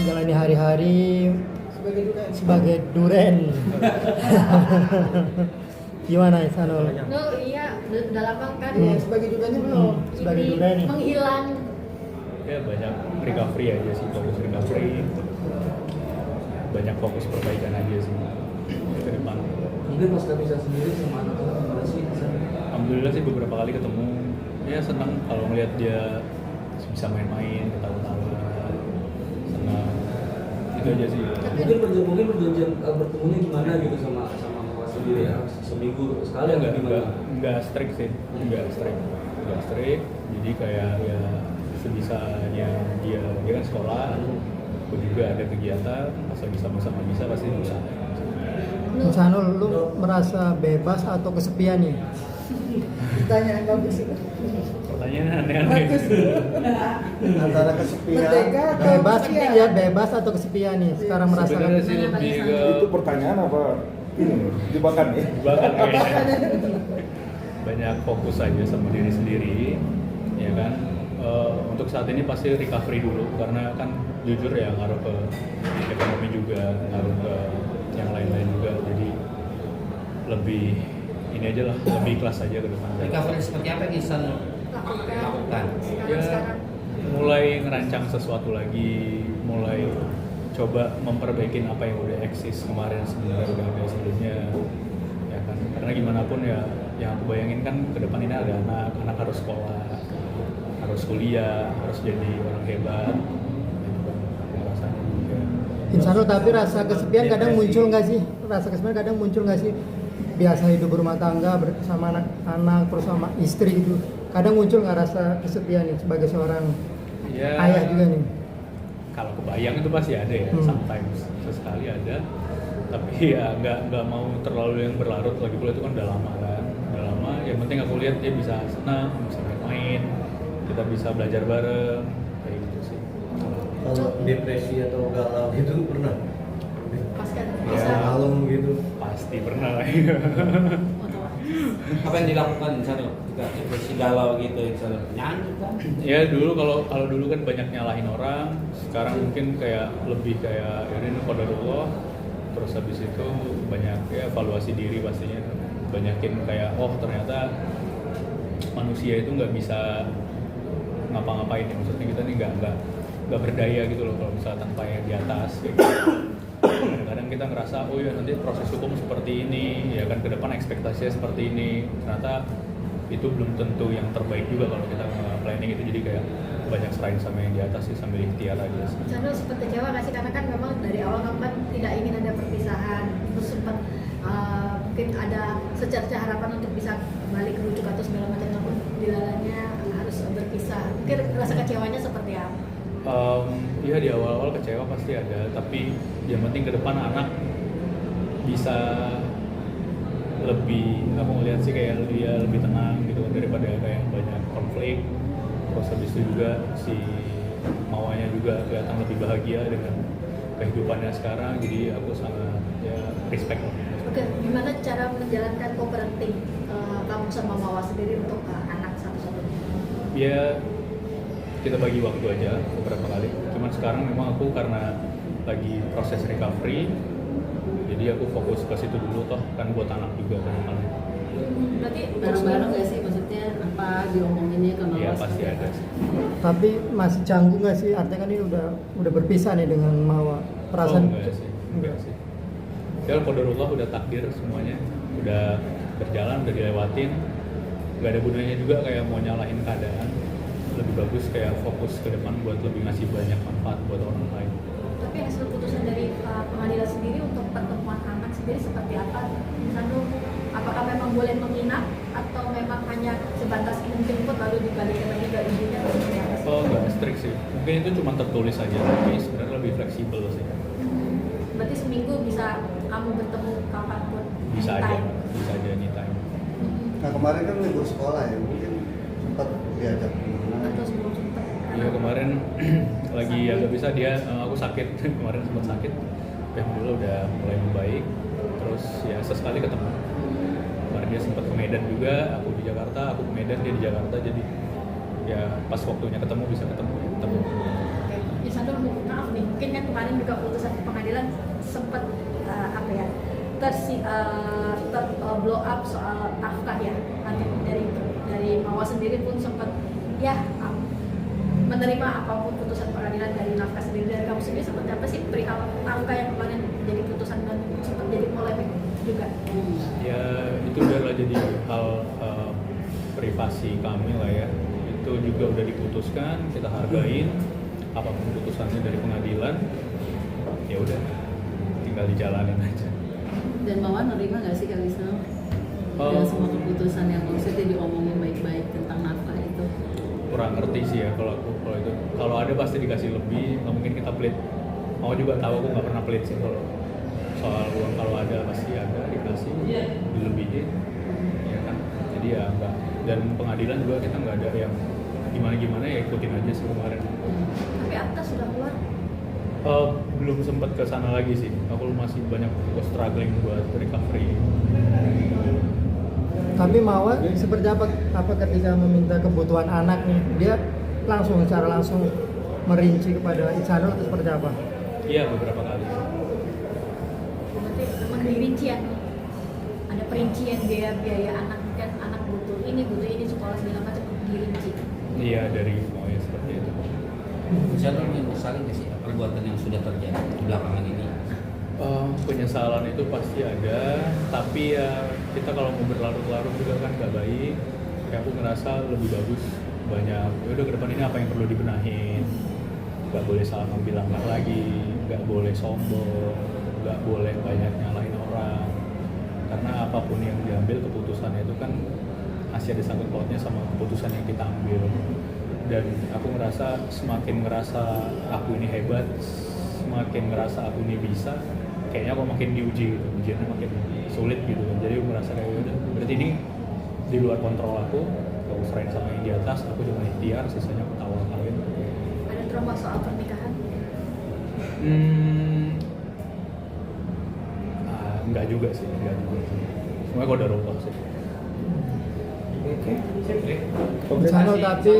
menjalani hari-hari sebagai duren. Gimana Ihsanul? No, iya, udah lama kan Hmm. Sebagai dudanya belum. Sebagai ini duren. menghilang. Ya banyak recovery aja sih, fokus recovery, banyak fokus perbaikan aja sih ke depan. Mungkin pas gak bisa sendiri sama anak-anak gimana sih? Alhamdulillah sih beberapa kali ketemu, ya senang kalau ngelihat dia bisa main-main, ketawa-tawa, senang, itu aja sih. Mungkin perjanjian bertemunya gimana gitu sama mama sendiri ya? Seminggu sekali atau gimana? Enggak strict sih, enggak strict, jadi kayak ya sebisanya dia kan sekolah, aku juga ada kegiatan, asal bisa sama-sama bisa pasti bisa. Ihsanul, lu merasa bebas atau kesepian nih? Pertanyaan bagus itu. Pertanyaan aneh-aneh. Antara kesepian Merdeka atau Bebas, kesepian? ya bebas atau kesepian nih? Sekarang merasakan. Sebenarnya sih lebih ke itu pertanyaan apa ini jebakan ya? bahkan kayaknya banyak fokus aja sama diri sendiri, ya kan. Untuk saat ini pasti recovery dulu karena kan jujur ya ngaruh ke ekonomi juga, ngaruh ke yang lain-lain juga, jadi lebih ini aja lah, lebih ikhlas aja ke depan. Recovery seperti apa yang Ihsan lakukan? Ya Sekarang. mulai ngerancang sesuatu lagi, mulai coba memperbaiki apa yang udah eksis kemarin sebenarnya udah ada sebelumnya, ya kan. Karena gimana pun ya yang aku bayangin kan ke depan ini ada anak harus sekolah, harus kuliah, harus jadi orang hebat. Rasanya juga. Ihsanul, tapi rasa kesepian kadang muncul nggak sih? Rasa kesepian kadang muncul nggak sih? Biasa hidup berumah tangga bersama anak-anak terus sama istri gitu. Kadang muncul nggak rasa kesepian nih sebagai seorang Ya, ayah juga nih? kalau kebayang itu pasti ada ya, sometimes sesekali ada, tapi ya nggak mau terlalu yang berlarut, lagi pula itu kan udah lama. Yang penting aku lihat dia bisa senang, bisa main, kita bisa belajar bareng, kayak gitu sih. Kalau depresi atau galau gitu pernah? Pas kan Ya. bisa. Malam gitu. Pasti pernah lah. Apa yang dilakukan Ihsan ketika depresi galau gitu Ihsan? Nyanyi kan? Ya dulu kalau dulu kan banyak nyalahin orang, sekarang mungkin kayak lebih kayak ya ini qadarullah. Terus habis itu banyak ya evaluasi diri pastinya, banyakin kayak oh ternyata manusia itu nggak bisa ngapa-ngapain ya, maksudnya kita nih nggak berdaya gitu loh kalau misalnya tanpa yang di atas kayak gitu. Kadang-kadang kita ngerasa oh ya nanti proses hukum seperti ini ya kan, ke depan ekspektasinya seperti ini, ternyata itu belum tentu yang terbaik juga kalau kita planning itu, jadi kayak banyak serahin sama yang di atas sih sambil ikhtiar aja sih. Ihsanul sempat kecewa nggak sih, karena kan memang dari awal kamu kan tidak ingin ada perpisahan, terus sempat mungkin ada secerca harapan untuk bisa balik rujuk atau segala macam, namun dilalanya harus berpisah. Mungkin rasa kecewanya seperti apa? Iya di awal-awal kecewa pasti ada, tapi yang penting ke depan anak bisa lebih, aku ngeliat sih kayak dia lebih tenang gitu kan, daripada kayak banyak konflik. Terus habis itu juga si Mawanya juga kelihatan lebih bahagia dengan kehidupannya sekarang, jadi aku sangat ya respect lah. Oke, gimana cara menjalankan co-parenting kamu sama Mawa sendiri untuk anak satu-satunya? Ya kita bagi waktu aja beberapa kali, cuman sekarang memang aku karena lagi proses recovery, jadi aku fokus ke situ dulu, toh kan buat anak juga kan. Berarti Bareng-bareng nggak sih, maksudnya apa diomonginnya ke Mawa? Iya pasti ada sih. Tapi masih canggung nggak sih? Artinya kan ini udah berpisah nih dengan Mawa. Perasaan Enggak sih. Ya qadarullah udah takdir semuanya, udah berjalan, udah dilewatin. Gak ada gunanya juga kayak mau nyalahin keadaan. Lebih bagus kayak fokus ke depan buat lebih ngasih banyak manfaat buat orang lain. Tapi hasil putusan dari pengadilan sendiri untuk pertemuan anak sendiri seperti apa? Misalnya, apakah memang boleh menginap atau memang hanya sebatas ingin jemput lalu dibalikin lagi ke ibunya atau seperti apa sih? Oh nggak strict sih, mungkin itu cuma tertulis aja, tapi sebenarnya lebih fleksibel sih. Berarti seminggu bisa kamu bertemu kapanpun? Bisa aja anytime. anytime. Nah kemarin kan libur sekolah ya, mungkin sempat diajak kemana? Atau sebelum sempat? Iya kemarin lagi agak bisa dia, aku sakit kemarin sempat sakit, alhamdulillah udah mulai membaik. Terus ya sesekali ketemu. Kemarin dia sempat ke Medan juga, aku di Jakarta, aku ke Medan, dia di Jakarta, jadi ya pas waktunya ketemu bisa ketemu. Oke, ya satu maaf nih, mungkin kan kemarin juga putusan pengadilan sempat blow up soal nafkah ya. Nanti dari Mawar sendiri pun sempat menerima apapun putusan pengadilan dari nafkah sendiri. Dari kamu sendiri seperti apa sih perihal nafkah yang kemarin jadi putusan dan sempat jadi polemik juga? Ya itu udahlah jadi hal privasi kami lah ya. Itu juga udah diputuskan, kita hargain apapun putusannya dari pengadilan. Ya udah, tinggal dijalanin aja. Dan Mawar nerima nggak sih Kalisa? Dengan semua keputusan yang maksudnya diomongin baik-baik tentang nafkah itu? Kurang ngerti sih ya kalau itu. Kalau ada pasti dikasih lebih, nggak mungkin kita pelit. Mau juga tahu aku nggak pernah pelit sih kalau soal uang, kalau ada pasti ada dikasih dilebihin, ya kan. Jadi ya enggak. Dan pengadilan juga kita nggak ada yang gimana ya, ikutin aja sih kemarin. Tapi akta sudah keluar. Belum sempat ke sana lagi sih. Aku masih banyak struggling buat recovery. Tapi Mawar seperti apa ketika meminta kebutuhan anak nih, dia secara langsung merinci kepada Iksanul atau seperti apa? Iya, beberapa kali. Berarti memang dirincian, ada perincian biaya anak, kan anak butuh ini sekolah segala macam dirinci. Iya, dari mau ya seperti itu. Misalnya menyesali nggak sih perbuatan yang sudah terjadi di belakangan ini? Penyesalan itu pasti ada, tapi ya kita kalau mau berlarut-larut juga kan nggak baik. Kayak aku ngerasa lebih bagus banyak. Ya udah, ke depan ini apa yang perlu dibenahin? Nggak boleh salah ngambil langkah lagi, nggak boleh sombong, nggak boleh banyak nyalahin orang. Karena apapun yang diambil keputusannya itu kan masih ada sangkut pautnya sama keputusan yang kita ambil. Dan aku semakin ngerasa aku ini hebat, semakin ngerasa aku ini bisa, kayaknya aku makin diuji gitu, ujiannya makin sulit gitu kan. Jadi aku merasa kayak udah, berarti ini di luar kontrol aku serahin sama yang di atas, aku cuma ikhtiar, sisanya aku tawakalin. Ada trauma soal pernikahan? Enggak juga sih. Semuanya qadarullah sih. Oke. Iksanul tapi